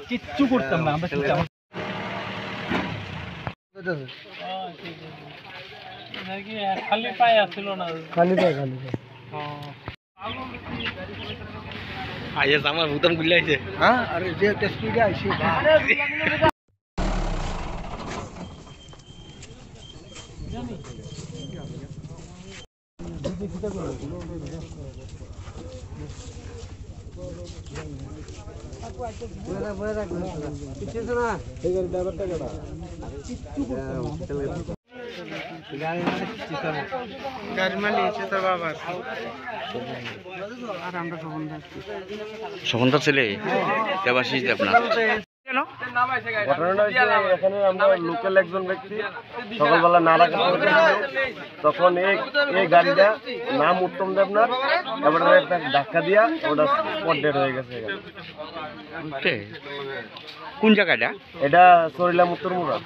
কিচ্ছু করতাম না আমরা খালি পায়ে আসছিল না খালি পায়ে আইস আমার ভূতম গুলাইছে হ্যাঁ আরে যে টেস্টি গাইছে জানি দিদি কিটা করে বড় বড় কিছু না এই গাড়ি ড্রাইভারটা কেডা কিচ্ছু করতে গাড়ি মানে চিতা না গাড়ি মানে চিতা বাবা আর আমরা সবন্ধা ছেলে দেবাশিস আপনার ঘটনাটা হচ্ছে এখানে আমরা লোকাল একজন ব্যক্তি সকালবেলা নাড়া তখন এই গাড়িটা নাম উত্তম দেবনাথ এবার ধাক্কা দিয়া ওটা স্পট ডেড হয়ে গেছে। কোন জায়গাটা? এটা সরিলাম উত্তরমুড়া।